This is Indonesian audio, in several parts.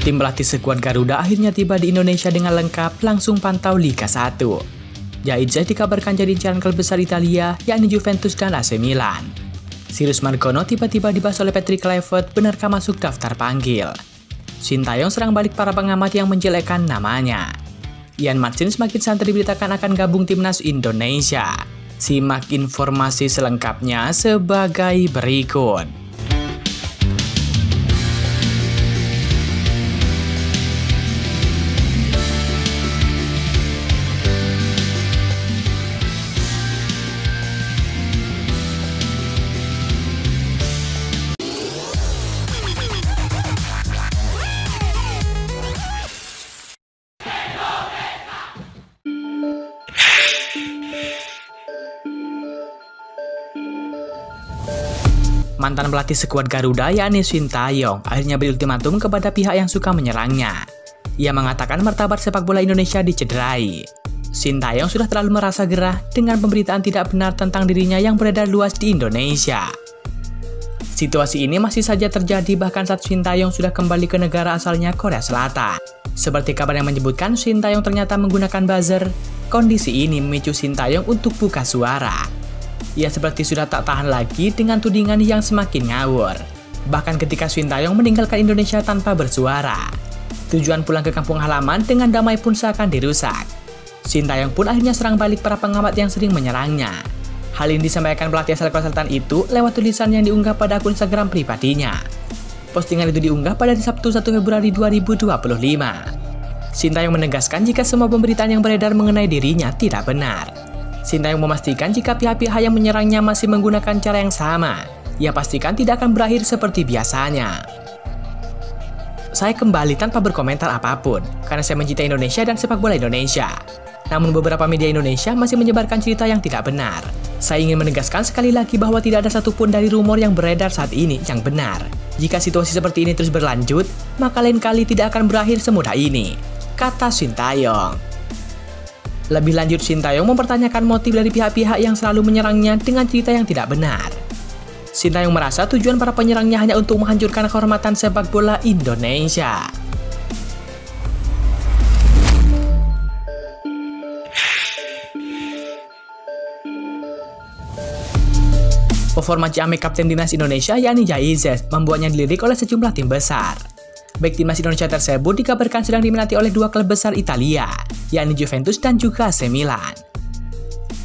Tim pelatih skuad Garuda akhirnya tiba di Indonesia dengan lengkap, langsung pantau Liga 1. Jaizes dikabarkan jadi incaran klub besar Italia, yakni Juventus dan AC Milan. Sirius Margono tiba-tiba dibahas oleh Patrick Kluivert, benarkah masuk daftar panggil. Sintayong serang balik para pengamat yang menjelekkan namanya. Ian Martin semakin santai diberitakan akan gabung timnas Indonesia. Simak informasi selengkapnya sebagai berikut. Mantan pelatih skuad Garuda yakni Sintayong akhirnya beri ultimatum kepada pihak yang suka menyerangnya. Ia mengatakan martabat sepak bola Indonesia dicederai. Sintayong sudah terlalu merasa gerah dengan pemberitaan tidak benar tentang dirinya yang beredar luas di Indonesia. Situasi ini masih saja terjadi bahkan saat Sintayong sudah kembali ke negara asalnya Korea Selatan. Seperti kabar yang menyebutkan Sintayong ternyata menggunakan buzzer. Kondisi ini memicu Sintayong untuk buka suara. Ia seperti sudah tak tahan lagi dengan tudingan yang semakin ngawur. Bahkan ketika Sintayong meninggalkan Indonesia tanpa bersuara. Tujuan pulang ke kampung halaman dengan damai pun seakan dirusak. Sintayong pun akhirnya serang balik para pengamat yang sering menyerangnya. Hal ini disampaikan pelatih asal Korea Selatan itu lewat tulisan yang diunggah pada akun Instagram pribadinya. Postingan itu diunggah pada Sabtu 1 Februari 2025. Sintayong menegaskan jika semua pemberitaan yang beredar mengenai dirinya tidak benar. Sintayong memastikan jika pihak-pihak yang menyerangnya masih menggunakan cara yang sama. Ia pastikan tidak akan berakhir seperti biasanya. Saya kembali tanpa berkomentar apapun, karena saya mencintai Indonesia dan sepak bola Indonesia. Namun beberapa media Indonesia masih menyebarkan cerita yang tidak benar. Saya ingin menegaskan sekali lagi bahwa tidak ada satupun dari rumor yang beredar saat ini yang benar. Jika situasi seperti ini terus berlanjut, maka lain kali tidak akan berakhir semudah ini, kata Sintayong. Lebih lanjut, Sintayong mempertanyakan motif dari pihak-pihak yang selalu menyerangnya dengan cerita yang tidak benar. Sintayong merasa tujuan para penyerangnya hanya untuk menghancurkan kehormatan sepak bola Indonesia. Performa ciamik kapten timnas Indonesia yakni Jaizes membuatnya dilirik oleh sejumlah tim besar. Baik timnas Indonesia tersebut dikabarkan sedang diminati oleh dua klub besar Italia, yakni Juventus dan juga AC Milan.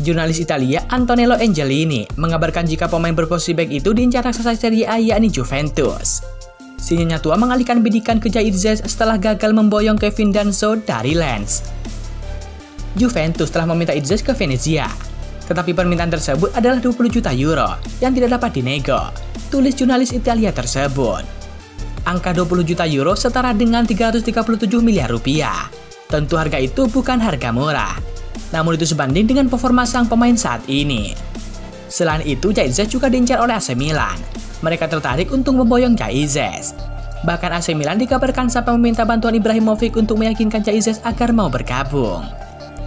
Jurnalis Italia Antonello Angelini mengabarkan jika pemain berposisi back itu diincar raksasa Serie A yakni Juventus. Si nyonya tua mengalihkan bidikan ke Jaizes setelah gagal memboyong Kevin Danso dari Lens. Juventus telah meminta Jaizes ke Venezia, tetapi permintaan tersebut adalah 20 juta euro yang tidak dapat dinego, tulis jurnalis Italia tersebut. Angka 20 juta euro setara dengan 337 miliar rupiah. Tentu harga itu bukan harga murah. Namun itu sebanding dengan performa sang pemain saat ini. Selain itu, Jaizes juga diincar oleh AC Milan. Mereka tertarik untuk memboyong Jaizes. Bahkan AC Milan dikabarkan sampai meminta bantuan Ibrahimovic untuk meyakinkan Jaizes agar mau bergabung.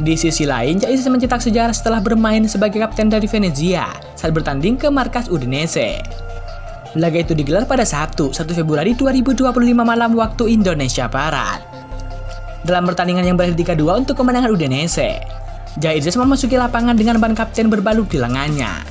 Di sisi lain, Jaizes mencetak sejarah setelah bermain sebagai kapten dari Venezia saat bertanding ke markas Udinese. Laga itu digelar pada Sabtu, 1 Februari 2025 malam waktu Indonesia Barat. Dalam pertandingan yang berakhir 3-2 untuk kemenangan Udinese, Jaizes memasuki lapangan dengan ban kapten berbalut di lengannya.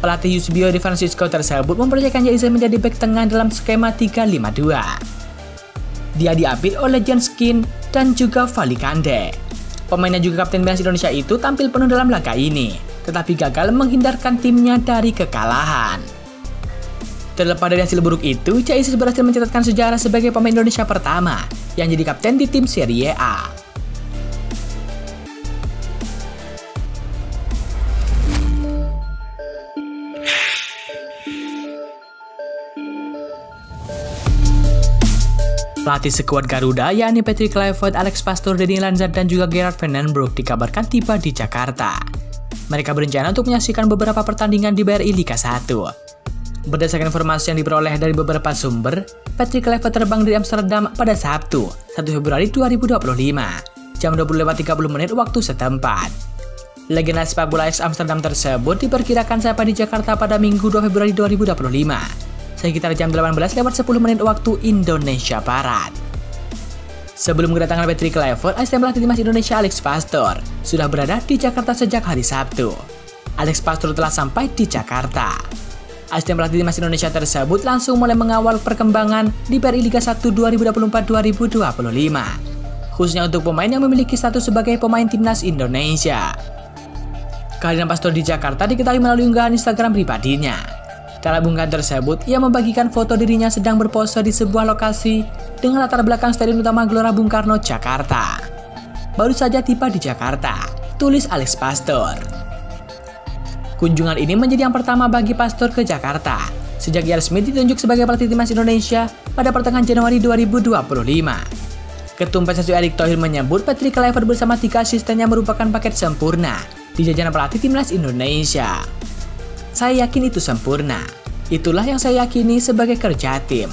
Pelatih Eusebio Di Francesco tersebut memproyekkan Jaizes menjadi bek tengah dalam skema 3-5-2. Dia diapit oleh Jenskin dan juga Valikande. Pemainnya juga kapten timnas Indonesia itu tampil penuh dalam laga ini, tetapi gagal menghindarkan timnya dari kekalahan. Terlepas dari hasil buruk itu, Jaizes berhasil mencatatkan sejarah sebagai pemain Indonesia pertama yang jadi kapten di tim Serie A. Pelatih skuad Garuda yakni Patrick Kluivert, Alex Pastoor, Denny Lanzar, dan juga Gerard van den Broek dikabarkan tiba di Jakarta. Mereka berencana untuk menyaksikan beberapa pertandingan di BRI Liga 1. Berdasarkan informasi yang diperoleh dari beberapa sumber, Patrick Kluivert terbang dari Amsterdam pada Sabtu, 1 Februari 2025, jam 20.30 waktu setempat. Legenda sepak bola AS Amsterdam tersebut diperkirakan sampai di Jakarta pada Minggu 2 Februari 2025, sekitar jam 18.10 waktu Indonesia Barat. Sebelum kedatangan Patrick Kluivert, asisten pelatih timnas Indonesia Alex Pastoor sudah berada di Jakarta sejak hari Sabtu. Alex Pastoor telah sampai di Jakarta. Asisten pelatih timnas Indonesia tersebut langsung mulai mengawal perkembangan di BRI Liga 1 2024-2025, khususnya untuk pemain yang memiliki status sebagai pemain timnas Indonesia. Kehadiran Pastoor di Jakarta diketahui melalui unggahan Instagram pribadinya. Dalam unggahan tersebut, ia membagikan foto dirinya sedang berpose di sebuah lokasi dengan latar belakang Stadion Utama Gelora Bung Karno, Jakarta. Baru saja tiba di Jakarta, tulis Alex Pastoor. Kunjungan ini menjadi yang pertama bagi Pastoor ke Jakarta sejak ia resmi ditunjuk sebagai pelatih timnas Indonesia pada pertengahan Januari 2025. Ketum PSSI Erick Thohir menyebut Patrick Kluivert bersama 3 asistennya merupakan paket sempurna di jajaran pelatih timnas Indonesia. Saya yakin itu sempurna. Itulah yang saya yakini sebagai kerja tim.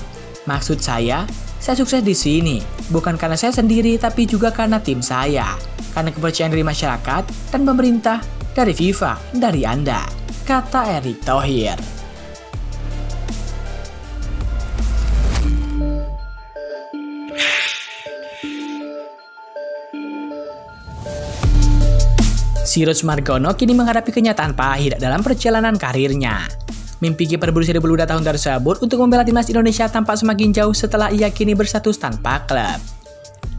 Maksud saya sukses di sini bukan karena saya sendiri tapi juga karena tim saya, karena kepercayaan dari masyarakat dan pemerintah, dari FIFA, dari Anda, kata Erick Thohir. Sirus Margono kini menghadapi kenyataan pahit dalam perjalanan karirnya. Mimpi kiper berusia 22 tahun tersebut untuk membela timnas Indonesia tampak semakin jauh setelah ia kini berstatus tanpa klub.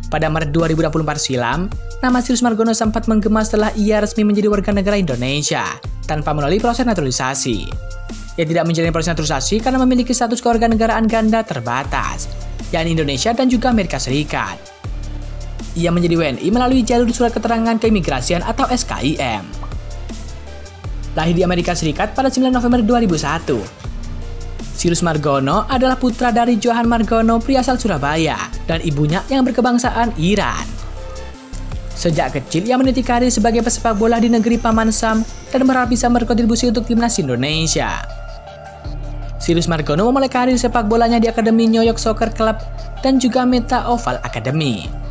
Pada Maret 2024 silam, nama Sirus Margono sempat menggema setelah ia resmi menjadi warga negara Indonesia tanpa melalui proses naturalisasi. Ia tidak menjalani proses naturalisasi karena memiliki status kewarganegaraan ganda terbatas, yakni Indonesia dan juga Amerika Serikat. Ia menjadi WNI melalui jalur surat keterangan keimigrasian atau SKIM. Lahir di Amerika Serikat pada 9 November 2001. Sirus Margono adalah putra dari Johan Margono, pria asal Surabaya, dan ibunya yang berkebangsaan Iran. Sejak kecil ia meniti karir sebagai pesepak bola di negeri Paman Sam dan berharap bisa berkontribusi untuk timnas Indonesia. Sirus Margono memulai karir sepak bolanya di Akademi New York Soccer Club dan juga Meta Oval Academy.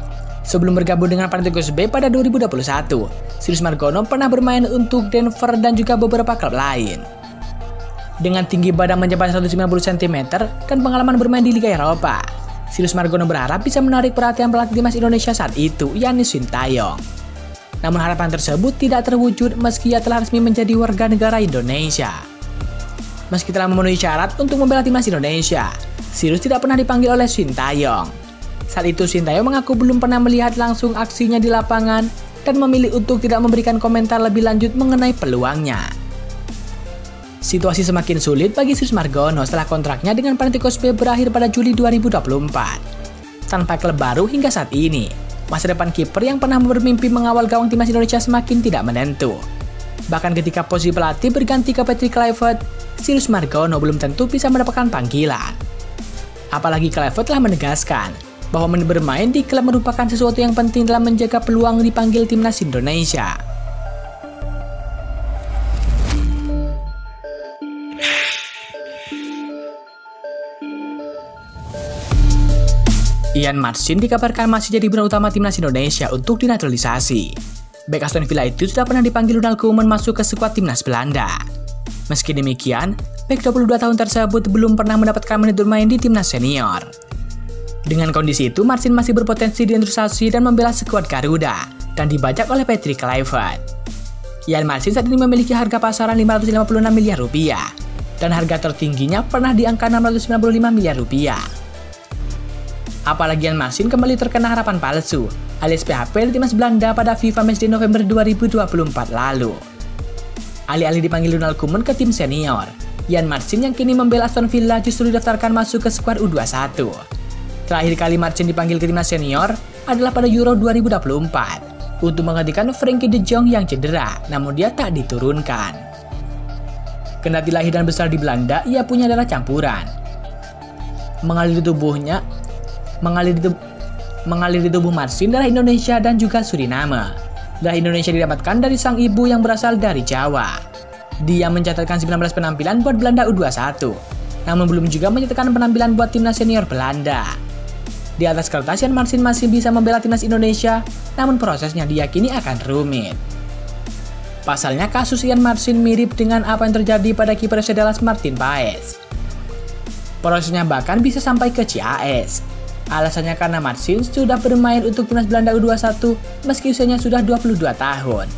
Sebelum bergabung dengan Panathinaikos B pada 2021, Sirus Margono pernah bermain untuk Denver dan juga beberapa klub lain. Dengan tinggi badan mencapai 190 cm dan pengalaman bermain di Liga Eropa, Sirus Margono berharap bisa menarik perhatian pelatih timnas Indonesia saat itu, yakni Sintayong. Namun harapan tersebut tidak terwujud meski ia telah resmi menjadi warga negara Indonesia. Meski telah memenuhi syarat untuk membela timnas Indonesia, Sirus tidak pernah dipanggil oleh Sintayong. Saat itu Sintayong mengaku belum pernah melihat langsung aksinya di lapangan dan memilih untuk tidak memberikan komentar lebih lanjut mengenai peluangnya. Situasi semakin sulit bagi Sirus Margono setelah kontraknya dengan Panathinaikos B berakhir pada Juli 2024. Tanpa klub baru hingga saat ini, masa depan kiper yang pernah bermimpi mengawal gawang timnas Indonesia semakin tidak menentu. Bahkan ketika posisi pelatih berganti ke Patrick Kluivert, Sirus Margono belum tentu bisa mendapatkan panggilan. Apalagi Kluivert telah menegaskan bahwa bermain di klub merupakan sesuatu yang penting dalam menjaga peluang dipanggil timnas Indonesia. Ian Marcin dikabarkan masih jadi bulan utama timnas Indonesia untuk dinaturalisasi. Bek Aston Villa itu sudah pernah dipanggil Ronald Koeman masuk ke skuad timnas Belanda. Meski demikian, bek 22 tahun tersebut belum pernah mendapatkan menit bermain di timnas senior. Dengan kondisi itu, Marcin masih berpotensi dinaturalisasi dan membela skuad Garuda dan dibajak oleh Patrick Kluivert. Ian Marcin saat ini memiliki harga pasaran 556 miliar rupiah dan harga tertingginya pernah di angka 695 miliar rupiah. Apalagi Ian Marcin kembali terkena harapan palsu alias PHP di timnas Belanda pada FIFA Matchday November 2024 lalu. Alih-alih dipanggil Ronald Koeman ke tim senior, Ian Marcin yang kini membela Aston Villa justru didaftarkan masuk ke skuad U21. Terakhir kali Marcin dipanggil ke timnas senior adalah pada Euro 2024 untuk menggantikan Frenkie de Jong yang cedera, namun dia tak diturunkan. Kendati lahir dan besar di Belanda, ia punya darah campuran. Mengalir di tubuh Marcin darah Indonesia dan juga Suriname. Darah Indonesia didapatkan dari sang ibu yang berasal dari Jawa. Dia mencatatkan 19 penampilan buat Belanda U21, namun belum juga mencatatkan penampilan buat timnas senior Belanda. Di atas kertas, Ian Marcin masih bisa membela timnas Indonesia, namun prosesnya diyakini akan rumit. Pasalnya, kasus Ian Marcin mirip dengan apa yang terjadi pada kiper FC Dallas Martin Paes. Prosesnya bahkan bisa sampai ke CAS. Alasannya karena Martins sudah bermain untuk timnas Belanda U21 meski usianya sudah 22 tahun.